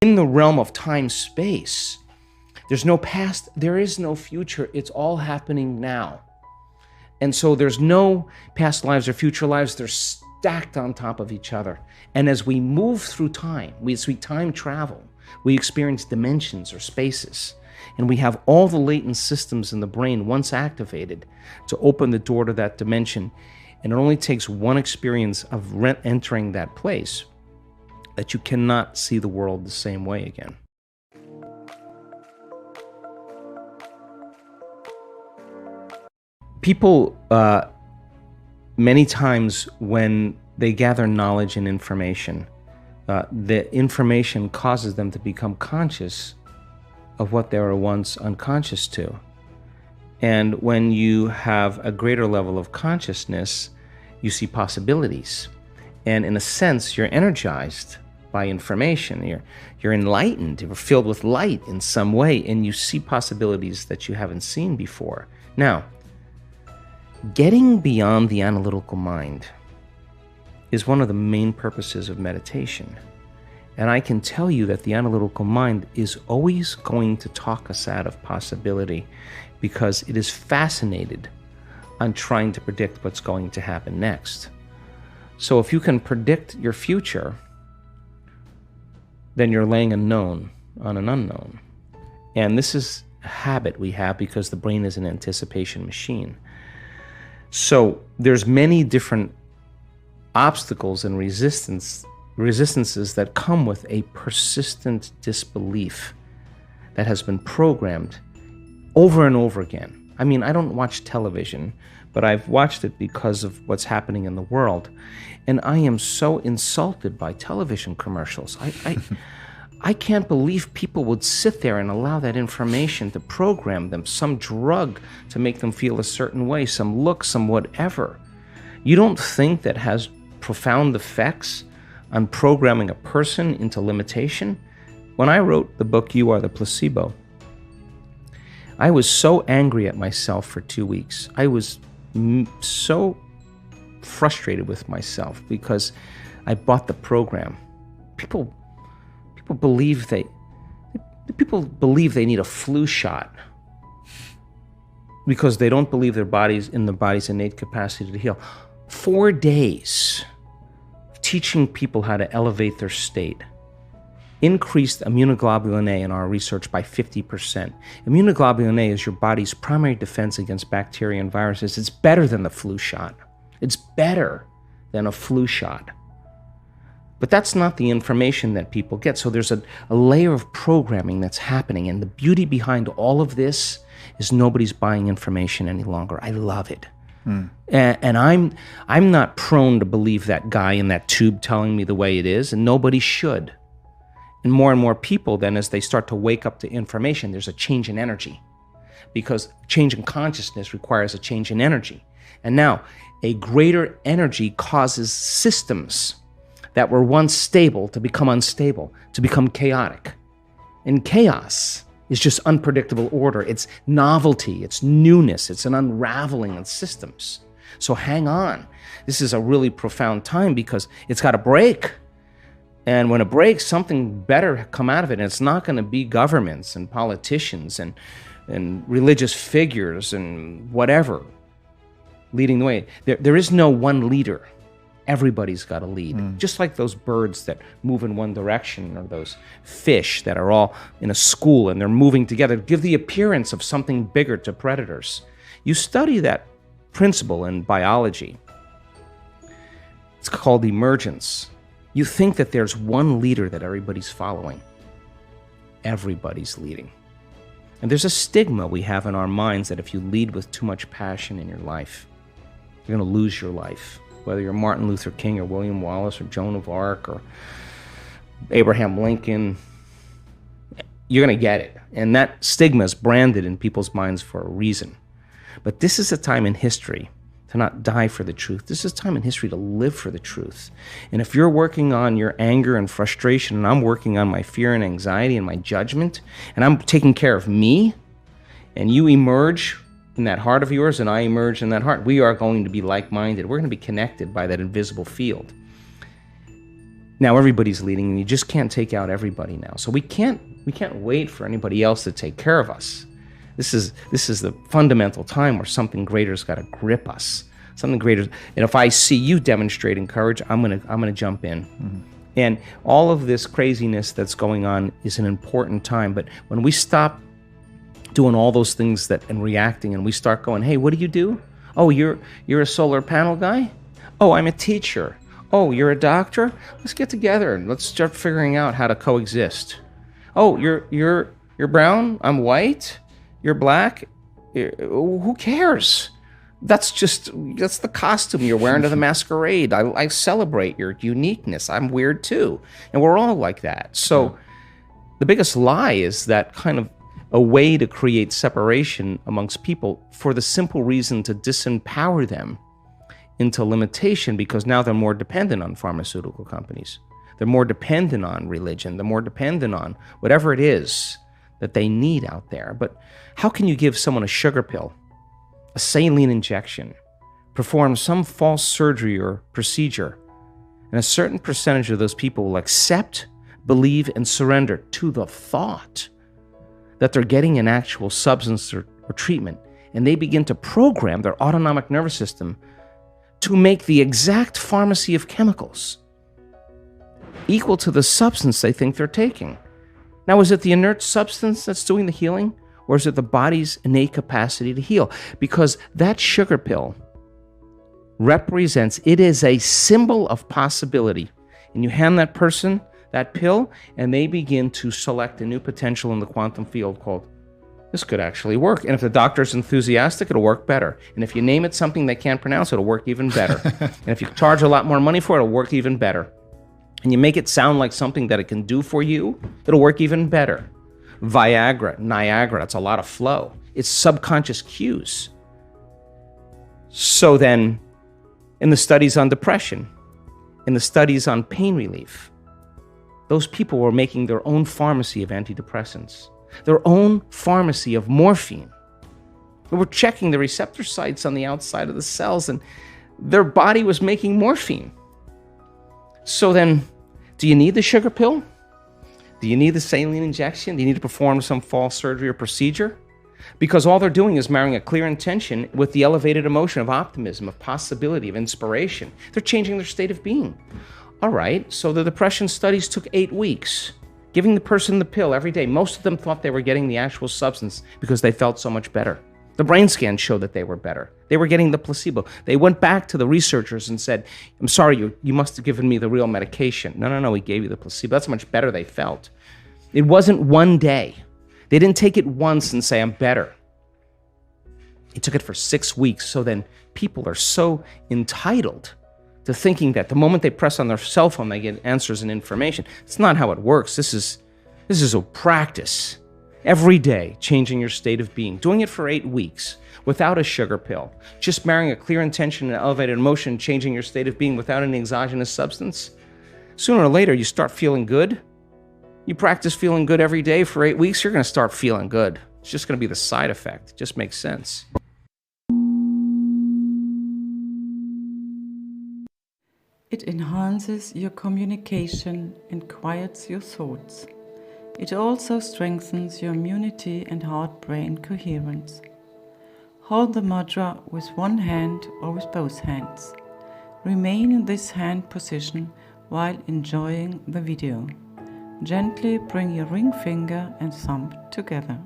in the realm of time-space. There's no past, there is no future. It's all happening now. And so there's no past lives or future lives. They're stacked on top of each other. And as we move through time, as we time travel, we experience dimensions or spaces. And we have all the latent systems in the brain once activated to open the door to that dimension. And it only takes one experience of entering that place that you cannot see the world the same way again. People, many times when they gather knowledge and information, the information causes them to become conscious of what they were once unconscious to. And when you have a greater level of consciousness, you see possibilities. And in a sense, you're energized by information. You're enlightened, you're filled with light in some way, and you see possibilities that you haven't seen before. Now, getting beyond the analytical mind is one of the main purposes of meditation. And I can tell you that the analytical mind is always going to talk us out of possibility because it is fascinated on trying to predict what's going to happen next. So if you can predict your future, then you're laying a known on an unknown. And this is a habit we have because the brain is an anticipation machine. So there's many different obstacles and resistances that come with a persistent disbelief that has been programmed over and over again. I mean, I don't watch television, but I've watched it because of what's happening in the world. And I am so insulted by television commercials. I can't believe people would sit there and allow that information to program them, some drug to make them feel a certain way, some look, some whatever. You don't think that has profound effects on programming a person into limitation? When I wrote the book, You Are the Placebo, I was so angry at myself for 2 weeks. I was so frustrated with myself because I bought the program. People believe they need a flu shot because they don't believe their body's innate capacity to heal. 4 days teaching people how to elevate their state increased immunoglobulin A in our research by 50%. Immunoglobulin A is your body's primary defense against bacteria and viruses. It's better than the flu shot. It's better than a flu shot. But that's not the information that people get. So there's a layer of programming that's happening. And the beauty behind all of this is nobody's buying information any longer. I love it. And I'm not prone to believe that guy in that tube telling me the way it is, and nobody should. And more people then, as they start to wake up to information, there's a change in energy. Because change in consciousness requires a change in energy. And now, a greater energy causes systems that were once stable to become unstable, to become chaotic. And chaos is just unpredictable order. It's novelty, it's newness, it's an unraveling of systems. So hang on. This is a really profound time because it's got to break. And when it breaks, something better come out of it. And it's not going to be governments and politicians and religious figures and whatever leading the way. There is no one leader. Everybody's got to lead. Just like those birds that move in one direction, or those fish that are all in a school and they're moving together, give the appearance of something bigger to predators. You study that principle in biology. It's called emergence. You think that there's one leader that everybody's following. Everybody's leading. And there's a stigma we have in our minds that if you lead with too much passion in your life, you're going to lose your life. Whether you're Martin Luther King or William Wallace or Joan of Arc or Abraham Lincoln, you're going to get it. And that stigma is branded in people's minds for a reason. But this is a time in history to not die for the truth. This is a time in history to live for the truth. And if you're working on your anger and frustration, and I'm working on my fear and anxiety and my judgment, and I'm taking care of me, and you emerge in that heart of yours, and I emerge in that heart, we are going to be like-minded. We're going to be connected by that invisible field. Now everybody's leading, and you just can't take out everybody now. So we can't wait for anybody else to take care of us. This is the fundamental time where something greater's got to grip us. Something greater. And if I see you demonstrating courage, I'm gonna jump in. Mm-hmm. And all of this craziness that's going on is an important time. But when we stop doing all those things and reacting, and we start going, hey, what do you do? Oh, you're a solar panel guy? Oh, I'm a teacher. Oh, you're a doctor? Let's get together and let's start figuring out how to coexist. Oh, you're brown, I'm white, you're black. Who cares? That's the costume you're wearing to the masquerade. I celebrate your uniqueness. I'm weird too. And we're all like that. So the biggest lie is that kind of a way to create separation amongst people for the simple reason to disempower them into limitation, because now they're more dependent on pharmaceutical companies. They're more dependent on religion. They're more dependent on whatever it is that they need out there. But how can you give someone a sugar pill, a saline injection, perform some false surgery or procedure, and a certain percentage of those people will accept, believe, and surrender to the thought that they're getting an actual substance or treatment, and they begin to program their autonomic nervous system to make the exact pharmacy of chemicals equal to the substance they think they're taking. Now, is it the inert substance that's doing the healing, or is it the body's innate capacity to heal? Because that sugar pill represents, it is a symbol of possibility. And you hand that person that pill, and they begin to select a new potential in the quantum field called, this could actually work. And if the doctor's enthusiastic, it'll work better. And if you name it something they can't pronounce, it'll work even better. And if you charge a lot more money for it, it'll work even better. And you make it sound like something that it can do for you, it'll work even better. Viagra, Niagara, it's a lot of flow. It's subconscious cues. So then, in the studies on depression, in the studies on pain relief, those people were making their own pharmacy of antidepressants, their own pharmacy of morphine. They were checking the receptor sites on the outside of the cells, and their body was making morphine. So then, do you need the sugar pill? Do you need the saline injection? Do you need to perform some false surgery or procedure? Because all they're doing is marrying a clear intention with the elevated emotion of optimism, of possibility, of inspiration. They're changing their state of being. All right, so the depression studies took 8 weeks, giving the person the pill every day. Most of them thought they were getting the actual substance because they felt so much better. The brain scans showed that they were better. They were getting the placebo. They went back to the researchers and said, I'm sorry, you must have given me the real medication. No, we gave you the placebo. That's how much better they felt. It wasn't one day. They didn't take it once and say, I'm better. They took it for 6 weeks. So then people are so entitled to thinking that the moment they press on their cell phone, they get answers and information. It's not how it works. This is a practice. Every day, changing your state of being. Doing it for 8 weeks without a sugar pill. Just marrying a clear intention and elevated emotion, changing your state of being without any exogenous substance. Sooner or later, you start feeling good. You practice feeling good every day for 8 weeks, you're going to start feeling good. It's just going to be the side effect. It just makes sense. It enhances your communication and quiets your thoughts. It also strengthens your immunity and heart-brain coherence. Hold the mudra with one hand or with both hands. Remain in this hand position while enjoying the video. Gently bring your ring finger and thumb together.